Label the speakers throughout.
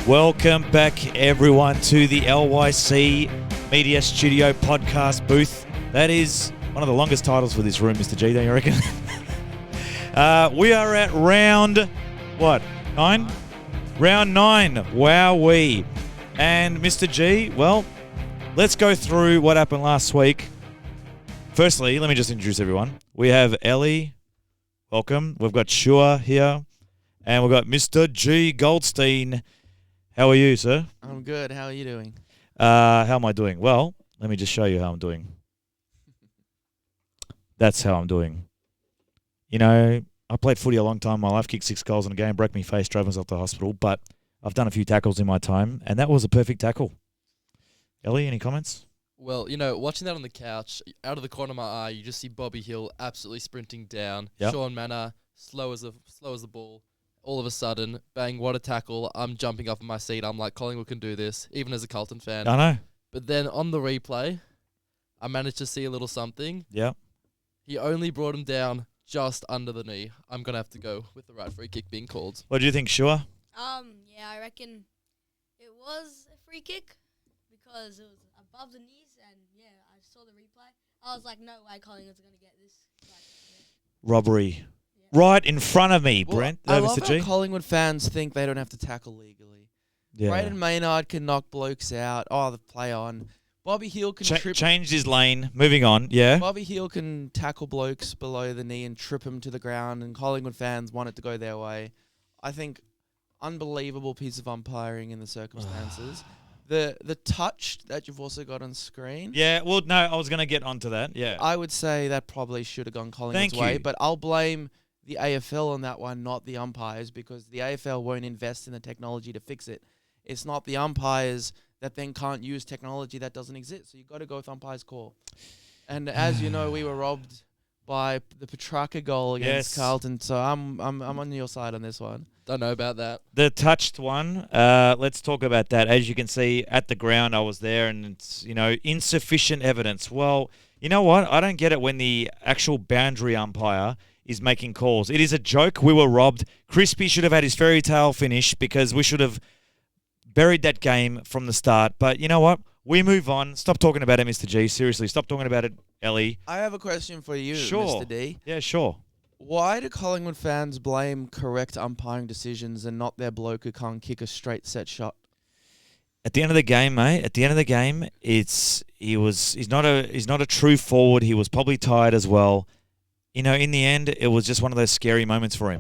Speaker 1: Welcome back, everyone, to the LYC Media Studio podcast booth. That is one of the longest titles for this room, Mr. G, don't you reckon? We are at round, 9? Round 9. Wowee. And Mr. G, well, let's go through what happened last week. Firstly, let me just introduce everyone. We have Ellie. Welcome. We've got Shua here. And we've got Mr. G Goldstein. How are you, sir?
Speaker 2: I'm good. How are you doing?
Speaker 1: How am I doing? Well, let me just show you how I'm doing. That's how I'm doing. You know, I played footy a long time in my life, kicked 6 goals in a game, broke my face, drove myself to the hospital, but I've done a few tackles in my time, and that was a perfect tackle. Ellie, any comments?
Speaker 3: Well, you know, watching that on the couch, out of the corner of my eye, you just see Bobby Hill absolutely sprinting down.
Speaker 1: Yep.
Speaker 3: Sean Manor, slow as the ball. All of a sudden, bang, what a tackle. I'm jumping up in my seat. I'm like, Collingwood can do this, even as a Carlton fan.
Speaker 1: I know.
Speaker 3: But then on the replay, I managed to see a little something.
Speaker 1: Yeah.
Speaker 3: He only brought him down just under the knee. I'm going to have to go with the right free kick being called.
Speaker 1: What do you think, Shua?
Speaker 4: Yeah, I reckon it was a free kick because it was above the knees, and yeah, I saw the replay. I was like, no way Collingwood's going to get this. Like, yeah.
Speaker 1: Robbery. Right in front of me,
Speaker 2: Well,
Speaker 1: Brent.
Speaker 2: I
Speaker 1: Mr.
Speaker 2: love
Speaker 1: G.
Speaker 2: how Collingwood fans think they don't have to tackle legally.
Speaker 1: Yeah.
Speaker 2: Braden Maynard can knock blokes out. Oh, the play on. Bobby Hill can trip.
Speaker 1: Changed his lane. Moving on. Yeah.
Speaker 2: Bobby Hill can tackle blokes below the knee and trip them to the ground, and Collingwood fans want it to go their way. I think unbelievable piece of umpiring in the circumstances. The touch that you've also got on screen.
Speaker 1: Yeah. Well, no, I was going to get onto that. Yeah.
Speaker 2: I would say that probably should have gone Collingwood's
Speaker 1: Thank
Speaker 2: way,
Speaker 1: you.
Speaker 2: but I'll blame the AFL on that one, not the umpires, because the AFL won't invest in the technology to fix it. It's not the umpires that then can't use technology that doesn't exist. So you've got to go with umpire's call. And as you know, we were robbed by the Petrarca goal against Carlton, so I'm on your side on this one.
Speaker 3: Don't know about that.
Speaker 1: The touched one, let's talk about that. As you can see at the ground, I was there, and it's, insufficient evidence. Well, you know what? I don't get it when the actual boundary umpire is making calls. It is a joke. We were robbed. Crispy should have had his fairy tale finish because we should have buried that game from the start. But you know what? We move on. Stop talking about it, Mr. G. Seriously, stop talking about it, Ellie.
Speaker 2: I have a question for you,
Speaker 1: Sure.
Speaker 2: Mr. D.
Speaker 1: Yeah, sure.
Speaker 2: Why do Collingwood fans blame correct umpiring decisions and not their bloke who can't kick a straight set shot?
Speaker 1: At the end of the game, mate. At the end of the game, he's not a true forward. He was probably tired as well. In the end, it was just one of those scary moments for him.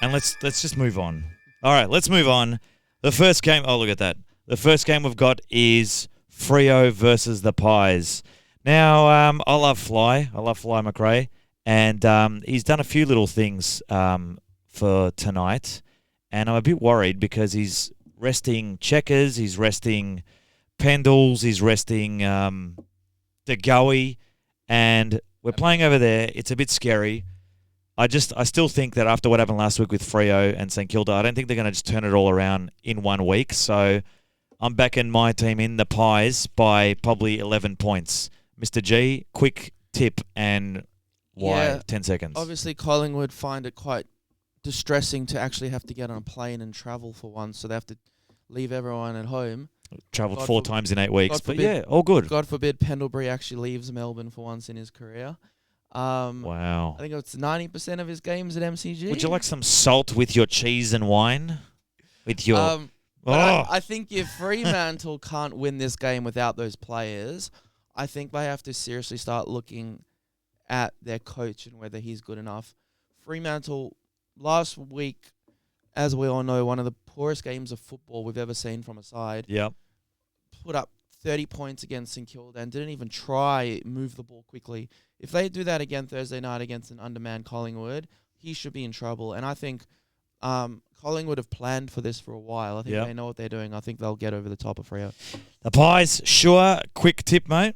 Speaker 1: And let's just move on. All right, let's move on. The first game. Oh, look at that. The first game we've got is Freo versus the Pies. Now, I love Fly. I love Fly McRae. And he's done a few little things for tonight. And I'm a bit worried because he's resting Checkers, he's resting Pendles, he's resting DeGoey. And we're playing over there. It's a bit scary. I still think that after what happened last week with Freo and St Kilda, I don't think they're going to just turn it all around in 1 week. So I'm backing my team in the Pies by probably 11 points. Mr. G, quick tip and why?
Speaker 2: Yeah,
Speaker 1: 10 seconds.
Speaker 2: Obviously, Collingwood find it quite distressing to actually have to get on a plane and travel for once, so they have to leave everyone at home.
Speaker 1: Travelled
Speaker 2: God
Speaker 1: 4
Speaker 2: forbid-
Speaker 1: times in 8 weeks.
Speaker 2: God
Speaker 1: But
Speaker 2: forbid-
Speaker 1: yeah, all good.
Speaker 2: God forbid Pendlebury actually leaves Melbourne for once in his career.
Speaker 1: Wow.
Speaker 2: I think it's 90% of his games at MCG.
Speaker 1: Would you like some salt with your cheese and wine? With your...
Speaker 2: But I think if Fremantle can't win this game without those players, I think they have to seriously start looking at their coach and whether he's good enough. Fremantle, last week, as we all know, one of the poorest games of football we've ever seen from a side.
Speaker 1: Yep.
Speaker 2: Put up 30 points against St Kilda and didn't even try move the ball quickly. If they do that again Thursday night against an undermanned Collingwood, he should be in trouble. And I think Collingwood have planned for this for a while. I think they know what they're doing. I think they'll get over the top of Freo.
Speaker 1: The Pies, sure. Quick tip, mate.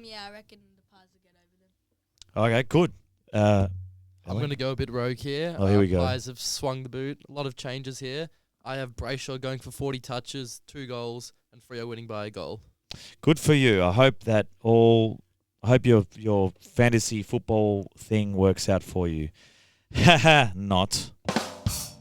Speaker 4: Yeah, I reckon the Pies will get over them.
Speaker 1: Okay, good.
Speaker 3: I'm going to go a bit rogue here.
Speaker 1: Oh, here we go.
Speaker 3: Pies have swung the boot. A lot of changes here. I have Brayshaw going for 40 touches, 2 goals, and Freo winning by a goal.
Speaker 1: Good for you. I hope your fantasy football thing works out for you. Haha, not.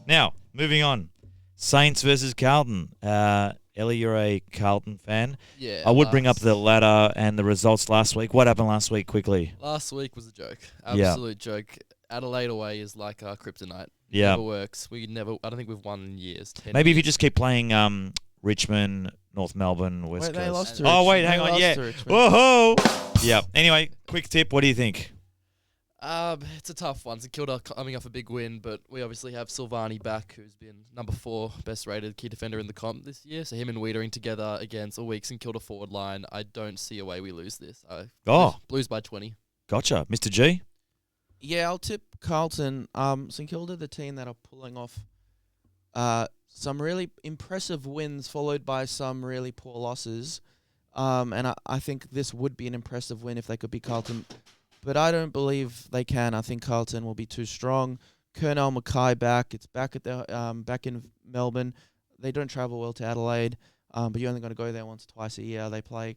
Speaker 1: Now, moving on. Saints versus Carlton. Ellie, you're a Carlton fan.
Speaker 3: Yeah.
Speaker 1: I would bring up the ladder and the results last week. What happened last week, quickly?
Speaker 3: Last week was a joke.
Speaker 1: Yeah.
Speaker 3: Absolute joke. Adelaide away is like our kryptonite.
Speaker 1: Yeah.
Speaker 3: Never works. I don't think we've won in years. 10
Speaker 1: Maybe if you
Speaker 3: years.
Speaker 1: just keep playing Richmond, North Melbourne, West
Speaker 2: Wait, they
Speaker 1: Coast.
Speaker 2: lost to
Speaker 1: Oh, wait,
Speaker 2: Richmond.
Speaker 1: hang
Speaker 2: They
Speaker 1: on.
Speaker 2: lost
Speaker 1: Yeah.
Speaker 2: to Richmond.
Speaker 1: Whoa. Yeah. Anyway, quick tip. What do you think?
Speaker 3: It's a tough one. St Kilda coming off a big win, but we obviously have Silvani back, who's been number 4 best rated key defender in the comp this year. So him and Wiedering together against a weak St Kilda forward line. I don't see a way we lose this. Blues by 20.
Speaker 1: Gotcha. Mr. G?
Speaker 2: Yeah, I'll tip Carlton. St Kilda, the team that are pulling off some really impressive wins, followed by some really poor losses. And I think this would be an impressive win if they could beat Carlton. But I don't believe they can. I think Carlton will be too strong. Colonel Mackay back. It's back at back in Melbourne. They don't travel well to Adelaide, but you're only going to go there once or twice a year. They play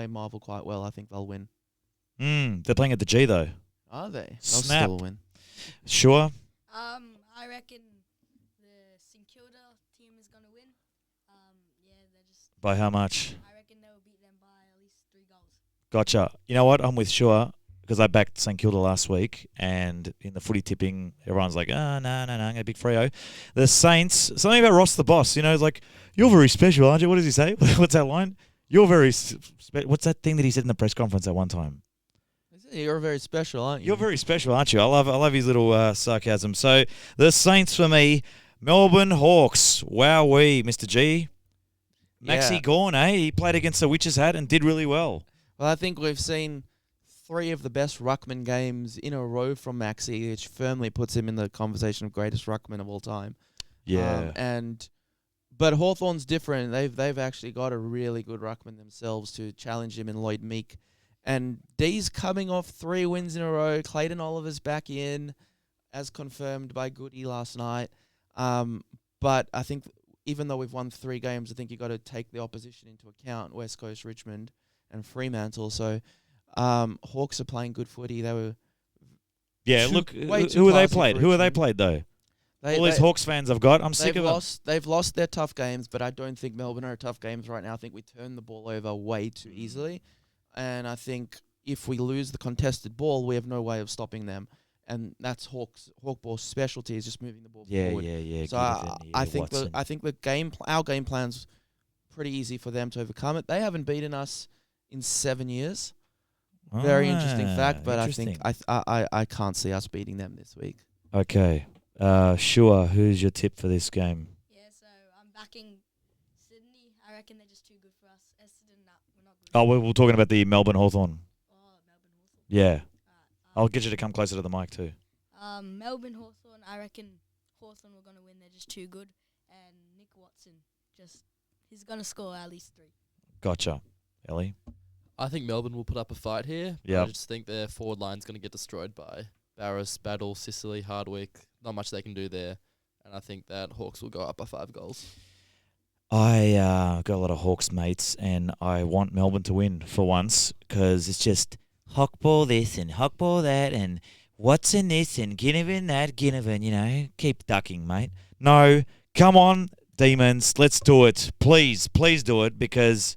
Speaker 2: Marvel quite well. I think they'll win.
Speaker 1: They're playing at the G, though.
Speaker 2: Are they? They'll
Speaker 1: Snap.
Speaker 2: still win.
Speaker 1: Sure.
Speaker 4: I reckon the St Kilda team is gonna win. They're just.
Speaker 1: By how much?
Speaker 4: I reckon they'll beat them by at least 3 goals.
Speaker 1: Gotcha. You know what? I'm with Sure because I backed St Kilda last week, and in the footy tipping, everyone's like, no, I'm going to pick Freo. The Saints, something about Ross the Boss, it's like, you're very special, aren't you? What does he say? What's that line? You're very what's that thing that he said in the press conference at one time?
Speaker 2: You're very special, aren't you?
Speaker 1: You're very special, aren't you? I love his little sarcasm. So the Saints for me, Melbourne Hawks. Wowee, Mr. G. Maxi
Speaker 2: Yeah.
Speaker 1: Gawn, He played against the Witches Hat and did really well.
Speaker 2: Well, I think we've seen 3 of the best ruckman games in a row from Maxi, which firmly puts him in the conversation of greatest ruckman of all time.
Speaker 1: Yeah.
Speaker 2: But Hawthorn's different. They've actually got a really good ruckman themselves to challenge him in Lloyd Meek. And D's coming off 3 wins in a row. Clayton Oliver's back in, as confirmed by Goody last night. But I think even though we've won 3 games, I think you've got to take the opposition into account, West Coast, Richmond, and Fremantle. So Hawks are playing good footy. They were
Speaker 1: Look,
Speaker 2: way too
Speaker 1: who are they
Speaker 2: classy
Speaker 1: played?
Speaker 2: for
Speaker 1: Who are they
Speaker 2: Richmond.
Speaker 1: played, though?
Speaker 2: They,
Speaker 1: All these Hawks fans I've got, I'm sick of them.
Speaker 2: They've lost their tough games, but I don't think Melbourne are tough games right now. I think we turn the ball over way too easily. And I think if we lose the contested ball, we have no way of stopping them. And that's Hawkball's specialty, is just moving the ball forward.
Speaker 1: Yeah.
Speaker 2: So I think our game plan's pretty easy for them to overcome it. They haven't beaten us in 7 years. Very interesting fact, but I think I can't see us beating them this week.
Speaker 1: Okay. Sure, who's your tip for this game?
Speaker 4: Yeah, so I'm backing Sydney. I reckon they're just too good for us. Essendon, we're not good.
Speaker 1: Oh, we're talking about the Melbourne Hawthorn.
Speaker 4: Oh, Melbourne Hawthorn.
Speaker 1: Yeah. I'll
Speaker 4: Alright,
Speaker 1: get you to come closer to the mic too.
Speaker 4: Melbourne Hawthorn. I reckon Hawthorn were gonna win. They're just too good. And Nick Watson, he's gonna score at least 3.
Speaker 1: Gotcha. Ellie?
Speaker 3: I think Melbourne will put up a fight here.
Speaker 1: Yeah.
Speaker 3: I just think their forward line's going to get destroyed by Barris, Battle, Sicily, Hardwick. Not much they can do there. And I think that Hawks will go up by 5 goals.
Speaker 1: I got a lot of Hawks mates, and I want Melbourne to win for once because it's just Hawkball this and Hawkball that and Watson this and Ginnivan that, Ginnivan, keep ducking, mate. No, come on, Demons, let's do it. Please do it because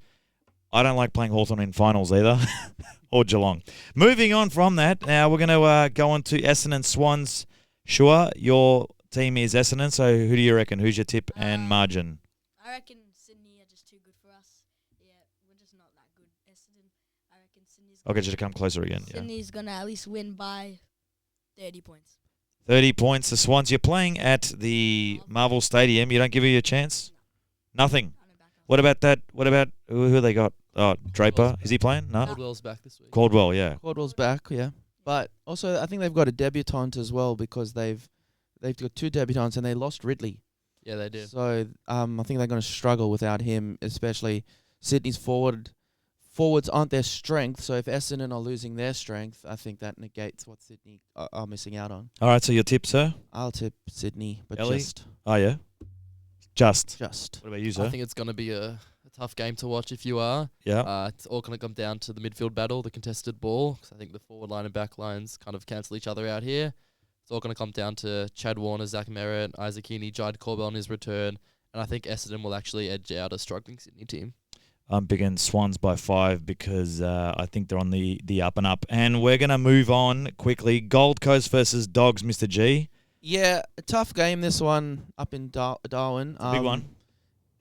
Speaker 1: I don't like playing Hawthorn in finals either, or Geelong. Moving on from that, now we're going to go on to Essendon Swans. Shua, your team is Essendon, so who do you reckon? Who's your tip and margin?
Speaker 4: I reckon Sydney are just too good for us. Yeah, we're just not that good. Essendon, I reckon Sydney's.
Speaker 1: I'll get you to come closer again. Yeah.
Speaker 4: Sydney's gonna at least win by 30 points.
Speaker 1: 30 points. The Swans. You're playing at the Marvel Stadium. You don't give you a chance? Nothing.
Speaker 4: I don't back us.
Speaker 1: What about that? What about who they got? Oh, Draper. Is he playing? No.
Speaker 3: Caldwell's back this week.
Speaker 1: Caldwell, yeah.
Speaker 2: Caldwell's back, yeah. But also, I think they've got a debutant as well because they've got 2 debutants and they lost Ridley.
Speaker 3: Yeah, they did.
Speaker 2: So I think they're going to struggle without him, especially Sydney's forwards aren't their strength. So if Essendon are losing their strength, I think that negates what Sydney are missing out on.
Speaker 1: All right, so your tip, sir?
Speaker 2: I'll tip Sydney, but
Speaker 1: Ellie?
Speaker 2: just.
Speaker 1: Oh, yeah? Just.
Speaker 2: What
Speaker 1: What about you,
Speaker 3: I
Speaker 1: sir?
Speaker 3: think it's going to be a tough game to watch if you are.
Speaker 1: Yeah.
Speaker 3: It's all going to come down to the midfield battle, the contested ball, because I think the forward line and back lines kind of cancel each other out here. It's all going to come down to Chad Warner, Zach Merritt, Isaac Heaney, Jide Corbell on his return. And I think Essendon will actually edge out a struggling Sydney team.
Speaker 1: I'm picking Swans by 5 because I think they're on the up and up. And we're going to move on quickly. Gold Coast versus Dogs, Mr. G.
Speaker 2: Yeah, a tough game, this one, up in Darwin.
Speaker 1: Big one.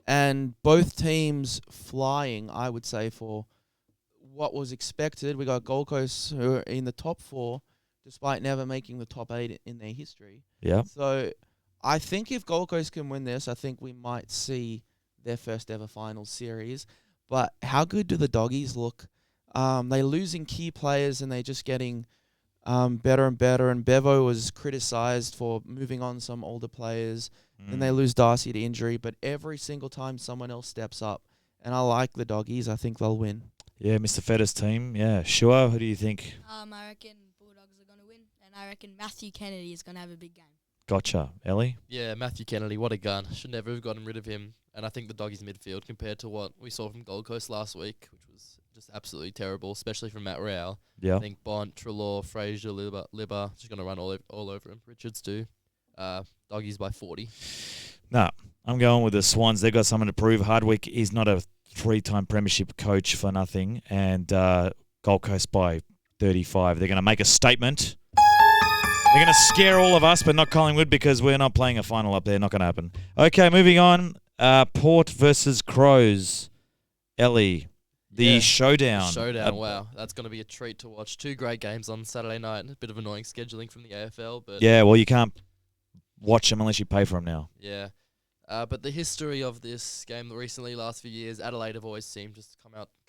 Speaker 2: And both teams flying, I would say, for what was expected. We got Gold Coast who are in the top 4, despite never making the top 8 in their history.
Speaker 1: Yeah.
Speaker 2: So I think if Gold Coast can win this, I think we might see their first ever final series. But how good do the Doggies look? They're losing key players and they're just getting better and better. And Bevo was criticised for moving on some older players. And they lose Darcy to injury. But every single time someone else steps up. And I like the Doggies. I think they'll win.
Speaker 1: Yeah, Mr. Fetter's team. Yeah. Shua, who do you think?
Speaker 4: I reckon Bulldogs are going to win, and I reckon Matthew Kennedy is going to have a big game.
Speaker 1: Gotcha. Ellie?
Speaker 3: Yeah, Matthew Kennedy, what a gun. Should never have gotten rid of him. And I think the Doggies midfield compared to what we saw from Gold Coast last week, which was just absolutely terrible, especially from Matt Rowell.
Speaker 1: Yeah.
Speaker 3: I think Bont, Trelaw, Fraser, Libba just going to run all over him. Richards too. Doggies by 40.
Speaker 1: No, I'm going with the Swans. They've got something to prove. Hardwick is not a 3-time premiership coach for nothing. And Gold Coast by 35. They're going to make a statement. They're going to scare all of us, but not Collingwood because we're not playing a final up there. Not going to happen. Okay, moving on. Port versus Crows. Ellie, the showdown.
Speaker 3: Wow. That's going to be a treat to watch. 2 great games on Saturday night. A bit of annoying scheduling from the AFL. But
Speaker 1: yeah, well, you can't watch them unless you pay for them now.
Speaker 3: Yeah. But the history of this game recently, last few years, Adelaide have always seemed just to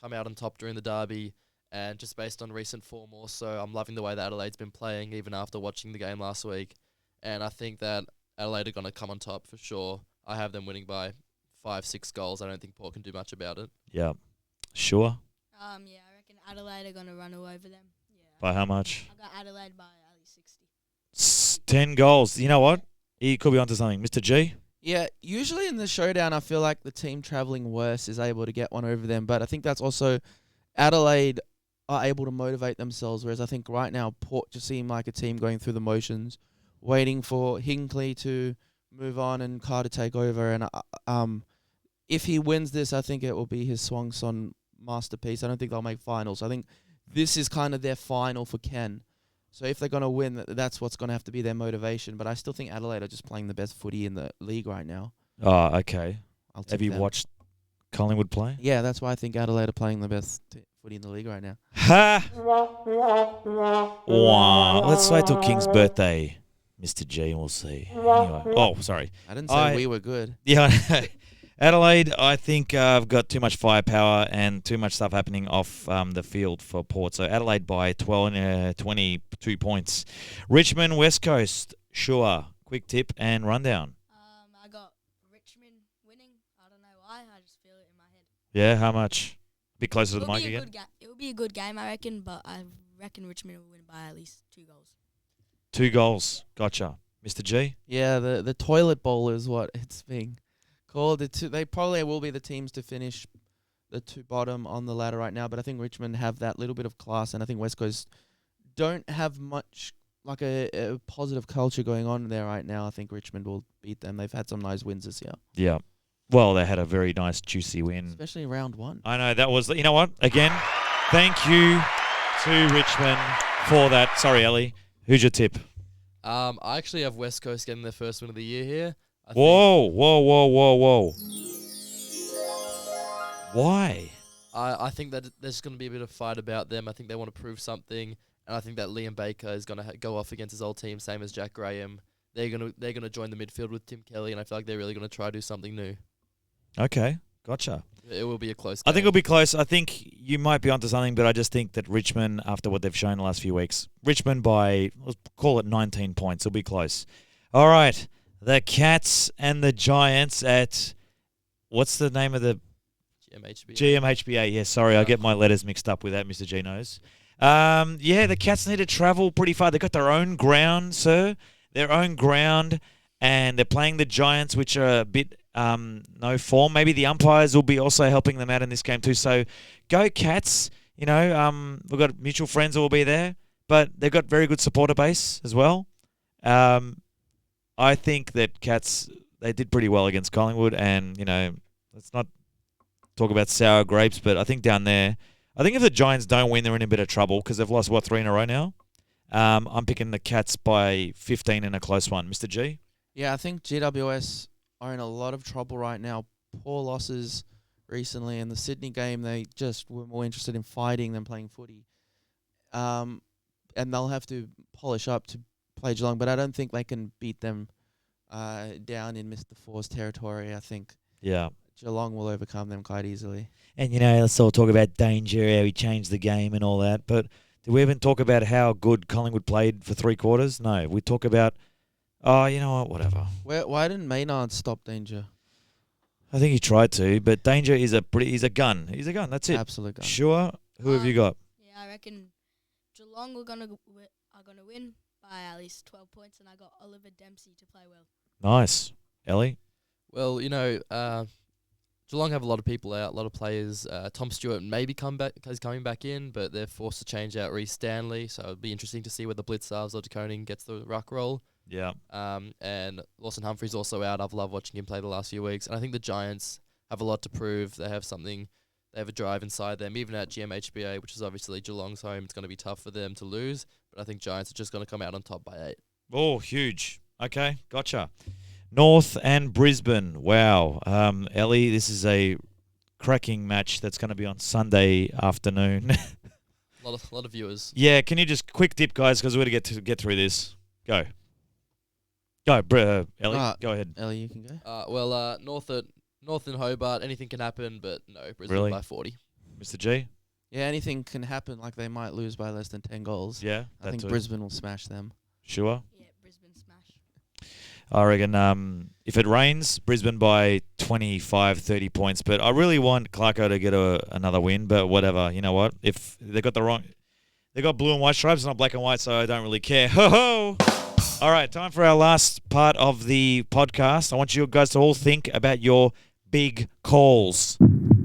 Speaker 3: come out on top during the derby. And just based on recent form also, I'm loving the way that Adelaide's been playing even after watching the game last week. And I think that Adelaide are going to come on top for sure. I have them winning by 5-6 goals. I don't think Port can do much about it.
Speaker 1: Yeah. Sure.
Speaker 4: Yeah, I reckon Adelaide are going to run all over them. Yeah.
Speaker 1: By how much?
Speaker 4: I got Adelaide by at least 60.
Speaker 1: 10 goals. You know what? He could be onto something. Mr. G?
Speaker 2: Yeah, usually in the showdown, I feel like the team travelling worse is able to get one over them. But I think that's also Adelaide are able to motivate themselves, whereas I think right now Port just seem like a team going through the motions, waiting for Hinkley to move on and Carr to take over. And if he wins this, I think it will be his Swang Son masterpiece. I don't think they'll make finals. I think this is kind of their final for Ken. So if they're going to win, that's what's going to have to be their motivation. But I still think Adelaide are just playing the best footy in the league right now.
Speaker 1: Oh, okay.
Speaker 2: I'll take
Speaker 1: Have you
Speaker 2: them.
Speaker 1: watched Collingwood play?
Speaker 2: Yeah, that's why I think Adelaide are playing the best footy in the league right now.
Speaker 1: Ha! Wow. Let's wait till King's birthday, Mr. G, and we'll see. Anyway. Oh, sorry.
Speaker 2: I didn't say we were good.
Speaker 1: Yeah, Adelaide, I think I've got too much firepower and too much stuff happening off the field for Port. So Adelaide by 22 points. Richmond, West Coast, sure. Quick tip and rundown.
Speaker 4: I got Richmond winning. I don't know why. I just feel it in my head.
Speaker 1: Yeah, how much? A bit closer to the
Speaker 4: It'll
Speaker 1: mic
Speaker 4: be a
Speaker 1: again.
Speaker 4: It will be a good game, I reckon, but I reckon Richmond will win by at least 2 goals.
Speaker 1: 2 goals. Gotcha. Mr. G?
Speaker 2: Yeah, the toilet bowl is what it's being called. They probably will be the teams to finish the 2 bottom on the ladder right now, but I think Richmond have that little bit of class, and I think West Coast don't have much like a positive culture going on there right now. I think Richmond will beat them. They've had some nice wins this year.
Speaker 1: Yeah. Well, they had a very nice, juicy win.
Speaker 2: Especially round 1.
Speaker 1: I know, that was... You know what? Again, thank you to Richmond for that. Sorry, Ellie. Who's your tip?
Speaker 3: I actually have West Coast getting their first win of the year here.
Speaker 1: Whoa. Why?
Speaker 3: I think that there's going to be a bit of fight about them. I think they want to prove something, and I think that Liam Baker is going to go off against his old team, same as Jack Graham. They're gonna join the midfield with Tim Kelly, and I feel like they're really going to try to do something new.
Speaker 1: Okay, gotcha.
Speaker 3: It will be a close
Speaker 1: I
Speaker 3: game.
Speaker 1: think it'll be close. I think you might be onto something, but I just think that Richmond, after what they've shown the last few weeks, Richmond by, let's call it 19 points. It'll be close. All right, the Cats and the Giants at, what's the name of the...
Speaker 3: GMHBA.
Speaker 1: GMHBA, yeah, sorry, I get my letters mixed up with that, Mr. G knows. Yeah, the Cats need to travel pretty far. They've got their own ground, sir. Their own ground, and they're playing the Giants, which are a bit no form. Maybe the umpires will be also helping them out in this game too. So go Cats. You know, we've got mutual friends who will be there, but they've got very good supporter base as well. I think that Cats, they did pretty well against Collingwood, and, let's not talk about sour grapes, but I think down there, I think if the Giants don't win, they're in a bit of trouble because they've lost, 3 in a row now? I'm picking the Cats by 15 in a close one. Mr. G?
Speaker 2: Yeah, I think GWS are in a lot of trouble right now. Poor losses recently. In the Sydney game, they just were more interested in fighting than playing footy. And they'll have to polish up to play Geelong, but I don't think they can beat them down in Mr. Four's territory. I think Geelong will overcome them quite easily.
Speaker 1: And, let's all talk about Danger, how he changed the game and all that. But did we even talk about how good Collingwood played for 3 quarters? No. We talk about, you know what, whatever.
Speaker 2: Why didn't Maynard stop Danger?
Speaker 1: I think he tried to, but Danger is he's a gun. He's a gun, that's it.
Speaker 2: Absolute gun.
Speaker 1: Sure. Who have you got?
Speaker 4: Yeah, I reckon Geelong are gonna win by at least 12 points, and I got Oliver Dempsey to play well.
Speaker 1: Nice. Ellie?
Speaker 3: Well, Geelong have a lot of people out, a lot of players. Tom Stewart maybe is coming back in, but they're forced to change out Reece Stanley, so it'll be interesting to see whether Blitzarves or DeConing gets the ruck role.
Speaker 1: Yeah.
Speaker 3: And Lawson Humphrey's also out. I've loved watching him play the last few weeks, and I think the Giants have a lot to prove. They have something. They have a drive inside them. Even at GMHBA, which is obviously Geelong's home, it's going to be tough for them to lose. But I think Giants are just going to come out on top by 8.
Speaker 1: Oh, huge. Okay, gotcha. North and Brisbane. Wow. Ellie, this is a cracking match that's going to be on Sunday afternoon.
Speaker 3: A lot of viewers.
Speaker 1: Yeah, can you just quick dip, guys, because we're going to get through this. Go. Go, Ellie. Go ahead.
Speaker 2: Ellie, you can go.
Speaker 3: North and Hobart, anything can happen, but no, Brisbane
Speaker 1: Really?
Speaker 3: by 40.
Speaker 1: Mr. G?
Speaker 2: Yeah, anything can happen. Like they might lose by less than 10 goals.
Speaker 1: Yeah,
Speaker 2: I think Brisbane will smash them.
Speaker 1: Sure.
Speaker 4: Yeah, Brisbane smash.
Speaker 1: I reckon if it rains, Brisbane by 25, 30 points. But I really want Clarko to get another win, but whatever. You know what? If they got they got blue and white stripes, not black and white, so I don't really care. Ho-ho! All right, time for our last part of the podcast. I want you guys to all think about your big calls.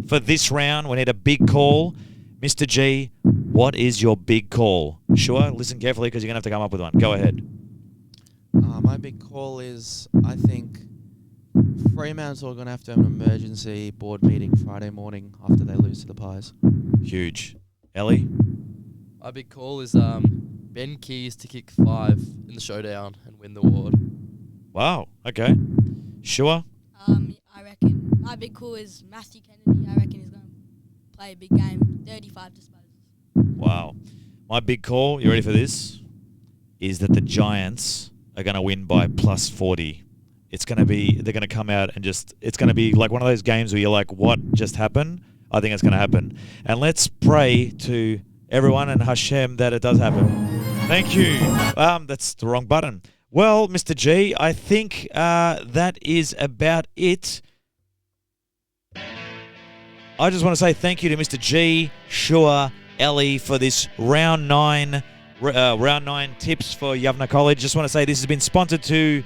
Speaker 1: For this round, we need a big call. Mr. G, what is your big call? Sure, listen carefully because you're going to have to come up with one. Go ahead.
Speaker 2: My big call is, I think Fremantle's are going to have to have an emergency board meeting Friday morning after they lose to the Pies.
Speaker 1: Huge. Ellie?
Speaker 3: My big call is Ben Keys to kick 5 in the showdown and win the award.
Speaker 1: Wow, okay. Sure?
Speaker 4: I reckon my big call is Matthew Kennedy. I reckon he's going to play a big game, 35 disposals.
Speaker 1: Wow. My big call, you ready for this? Is that the Giants are going to win by plus 40. They're going to come out and it's going to be like one of those games where you're like, what just happened? I think it's going to happen. And let's pray to everyone and Hashem that it does happen. Thank you. That's the wrong button. Well, Mr. G, I think that is about it. I just want to say thank you to Mr. G, Shua, Ellie for this round 9 tips for Yavneh College. Just want to say this has been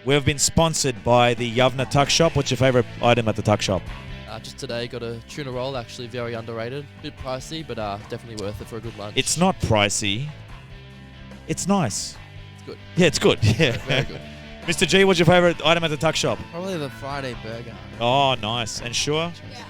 Speaker 1: we've been sponsored by the Yavneh Tuck Shop. What's your favourite item at the Tuck Shop?
Speaker 3: Just today, got a tuna roll, actually very underrated. Bit pricey, but definitely worth it for a good lunch.
Speaker 1: It's not pricey. It's nice.
Speaker 3: It's good.
Speaker 1: Yeah, it's good. Yeah.
Speaker 3: Very good.
Speaker 1: Mr. G, what's your favourite item at the Tuck Shop?
Speaker 2: Probably the Friday burger.
Speaker 1: Oh, nice. And Sure?
Speaker 4: Yeah,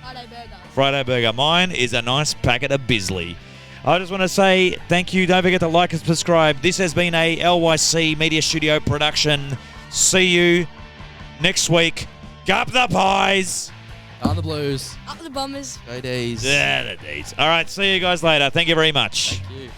Speaker 4: Friday burger.
Speaker 1: Friday burger. Mine is a nice packet of Bisley. I just want to say thank you. Don't forget to like and subscribe. This has been a LYC Media Studio production. See you next week. Up the Pies.
Speaker 3: Down the Blues.
Speaker 4: Up the Bombers.
Speaker 2: Go D's.
Speaker 1: Yeah, the D's. All right, see you guys later. Thank you very much.
Speaker 3: Thank you.